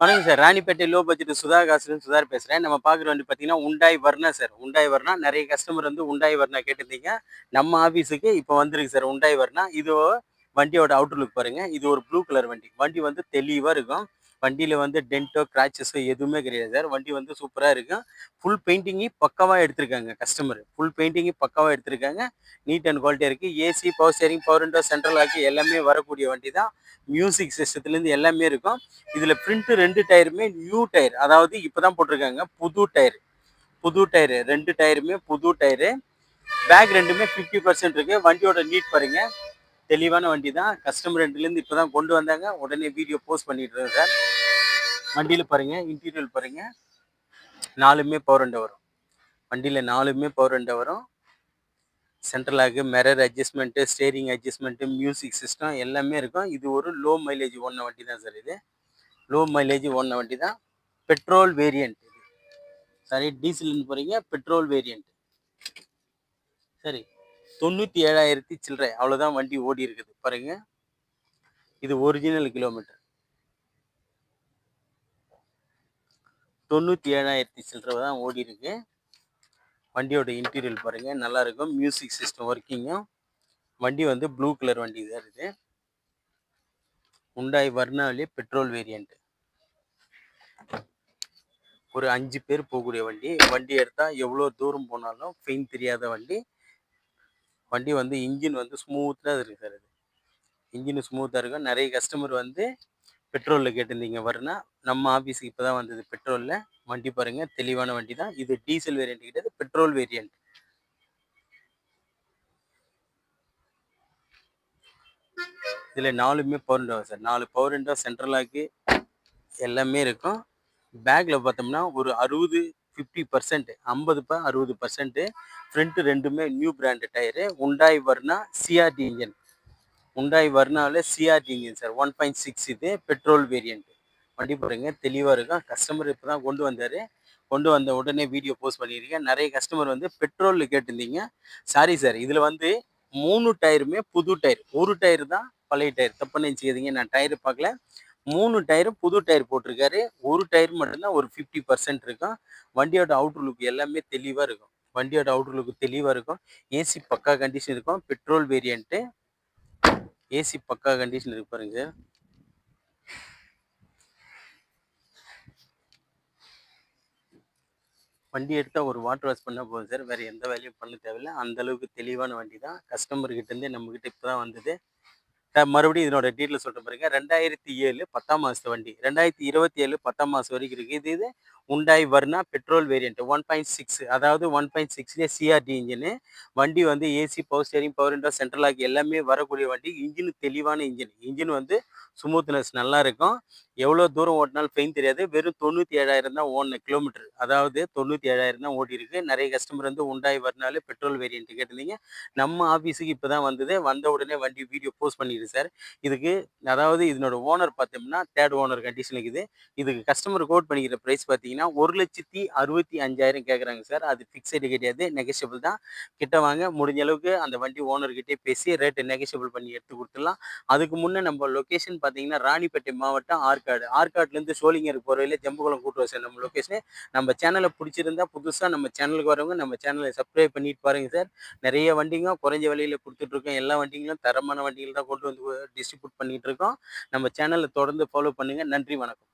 வணக்கம் sir. Ranipet low budget சுதா காசுலேருந்து சுதார் பேசுறேன். நம்ம பார்க்குற வண்டி பார்த்தீங்கன்னா, உண்டாய் வர்னா சார். உண்டாய் வர்னா நெறைய கஸ்டமர் வந்து உண்டாய் வர்னா கேட்டிருந்தீங்க. நம்ம ஆஃபீஸுக்கு இப்போ வந்திருக்கு சார் உண்டாய் வர்னா. இது வண்டியோட அவுட்டர் லுக் பாருங்க. இது ஒரு ப்ளூ கலர் வண்டி. வண்டி வந்து தெளிவா இருக்கும். வண்டியில வந்து டென்ட்டோ, கிராச்சஸோ எதுவுமே கிடையாது சார். வண்டி வந்து சூப்பரா இருக்கும். ஃபுல் பெயிண்டிங்கி பக்காவா எடுத்திருக்காங்க கஸ்டமர். ஃபுல் பெயிண்டிங்கி பக்காவா எடுத்திருக்காங்க. நீட் அண்ட் குவாலிட்டியா இருக்கு. AC, power steering, power window, central lock எல்லாமே வரக்கூடிய வண்டி தான். மியூசிக் சிஸ்டத்துலேருந்து எல்லாமே இருக்கும். இதுல பிரிண்ட் 2 டயருமே நியூ டயர். அதாவது இப்பதான் போட்டிருக்காங்க புது டயர். புது டயரு 2 டயருமே புது டயரு. பேக் ரெண்டுமே 50% இருக்கு. வண்டியோட நீட் பாருங்க. தெளிவான வண்டி தான். கஸ்டமர் ரெண்டுலேருந்து இப்பதான் கொண்டு வந்தாங்க. உடனே வீடியோ போஸ்ட் பண்ணிட்டு இருக்கேன் சார். வண்டியில பாருங்க, இன்டீரியர் பாருங்க. 4மே பவர் விண்டோ வரும். வண்டியில 4மே பவர் விண்டோ வரும். Central lock, mirror adjustment, steering adjustment, music system எல்லாமே இருக்கும். இது ஒரு லோ மைலேஜ் ஓடின வண்டி தான் சார். இது லோ மைலேஜ் ஓடின வண்டி தான். Petrol variant. சரி, டீசல்னு போறீங்க, பெட்ரோல் வேரியன்ட். சரி, 97,000 சில்லறை அவ்வளோதான் வண்டி ஓடி இருக்குது பாருங்க. இது ஒரிஜினல் கிலோமீட்டர். 97,000 சில்லறை தான் ஓடி இருக்கு. வண்டியோட இன்டீரியர் பாருங்க, நல்லா இருக்கும். மியூசிக் சிஸ்டம் ஒர்க்கிங்கும். வண்டி வந்து ப்ளூ கலர் வண்டி தான் இது. உண்டாய் வர்னாலே பெட்ரோல் வேரியன்ட். ஒரு 5 பேர் போகக்கூடிய வண்டி. வண்டி எடுத்தா எவ்வளோ தூரம் போனாலும் பெயின் தெரியாத வண்டி. வண்டி வந்து இன்ஜின் வந்து ஸ்மூத்தாக இருக்கு சார். இது இன்ஜின் ஸ்மூத்தாக இருக்கும். நிறைய கஸ்டமர் வந்து பெட்ரோலில் கேட்டிருந்தீங்க வர்னா. நம்ம ஆஃபீஸுக்கு இப்போ தான் வந்தது பெட்ரோலில். வண்டி பாருங்கள், தெளிவான வண்டி தான். இது டீசல் வேரியன்ட் கிடையாது, பெட்ரோல் வேரியன்ட். இதில் 4மே power window sir. 4 power window, central lock எல்லாமே இருக்கும். பேக்கில் பார்த்தோம்னா ஒரு 50% 60% ஃப்ரண்ட் ரெண்டுமே நியூ பிராண்டு டயரு. உண்டாய் வர்னா சிஆர்டி இன்ஜின். உண்டாய் வர்னால சிஆர்டி இன்ஜின் சார். 1.6 இது பெட்ரோல் வேரியன்ட். வண்டி பாருங்க, தெளிவாக இருக்கும். கஸ்டமர் இப்போ தான் கொண்டு வந்தார். கொண்டு வந்த உடனே வீடியோ போஸ்ட் பண்ணியிருக்கேன். நிறைய கஸ்டமர் வந்து பெட்ரோலில் கேட்டிருந்தீங்க. சாரி சார், இதில் வந்து 3 டயருமே புது டயர். ஒரு டயர் தான் பழைய டயர். தப்புன்னு நினச்சிக்காதீங்க, நான் டயர் பார்க்கல. 3 டயரும் புது டயர் போட்டிருக்காரு. ஒரு டயர் மட்டும்தான் ஒரு 50% இருக்கும். வண்டியோட அவுட்டர் லுக் எல்லாமே தெளிவாக இருக்கும். வண்டியோட அவுட்டர் லுக் தெளிவாக இருக்கும். ஏசி பக்கா கண்டிஷன் இருக்கும். Petrol variant. ஏசி பக்கா கண்டிஷன் இருக்கு பாருங்க. வண்டி எடுத்தால் ஒரு வாட்டர் வாஷ் பண்ணால் போதும் சார். வேறு எந்த வேலையும் பண்ண தேவையில்லை. அந்தளவுக்கு தெளிவான வண்டி தான். கஸ்டமர்கிட்டேருந்து நம்மக்கிட்ட இப்போ தான் வந்தது. மறுபடியும் இதனோட டீட்டெயில் சொல்கிறேன் பாருங்க. 2007 10ஆம் மாதத்து வண்டி. 2027 10ஆம் மாதம் வரைக்கும் இருக்குது. இது உண்டாய் வர்னா பெட்ரோல் வேரியன்ட் 1.6. அதாவது 1.6 சிஆர்டி இன்ஜினு. வண்டி வந்து AC, power steering, power window, central lock எல்லாமே வரக்கூடிய வண்டி. இன்ஜின் தெளிவான இன்ஜின். இன்ஜின் வந்து ஸ்மூத்னஸ் நல்லா இருக்கும். எவ்வளோ தூரம் ஓட்டினாலும் பெயின் தெரியாது. வெறும் 97,000 தான் ஓடின கிலோமீட்டர். அதாவது 97,000 தான் ஓடி இருக்கு. நிறைய கஸ்டமர் வந்து உண்டாய் வர்னாலே பெட்ரோல் வேரியன்ட் கேட்டிருந்தீங்க. நம்ம ஆஃபீஸுக்கு இப்போ தான் வந்தது. வந்த உடனே வண்டி வீடியோ போஸ்ட் பண்ணிடுது சார். இதுக்கு அதாவது இதனோட ஓனர் பார்த்தோம்னா 3rd ஓனர் கண்டிஷன் இருக்குது. இதுக்கு கஸ்டமர் கோட் பண்ணிக்கிற ப்ரைஸ் பார்த்தீங்கன்னா 1,65,000 கேட்குறாங்க சார். அது ஃபிக்ஸடு கிடையாது, நெகஷியபிள் தான். கிட்ட வாங்க, முடிஞ்ச அளவுக்கு அந்த வண்டி ஓனர்கிட்டே பேசி ரேட்டு நெகஷியபிள் பண்ணி எடுத்து கொடுத்துடலாம். அதுக்கு முன்னே நம்ம லொக்கேஷன் பார்த்தீங்கன்னா ராணிப்பேட்டை மாவட்டம் ஆற்காடு. ஆற்காட்லேருந்து சோளிங்கர் போகிற வழியில் ஜம்புகுளம் கூட்டுறவு சார் நம்ம லொக்கேஷனு. நம்ம சேனலை பிடிச்சிருந்தா புதுசாக நம்ம சேனலுக்கு வரவங்க நம்ம சேனலை சப்ஸ்கிரைப் பண்ணிட்டு பாருங்கள் சார். நிறைய வண்டிங்க குறைஞ்ச விலையில் கொடுத்துட்ருக்கோம். எல்லா வண்டிங்களும் தரமான வண்டிகள் தான் கொண்டு வந்து டிஸ்ட்ரிபியூட் பண்ணிகிட்டு இருக்கோம். நம்ம சேனலை தொடர்ந்து ஃபாலோ பண்ணுங்கள். நன்றி, வணக்கம்.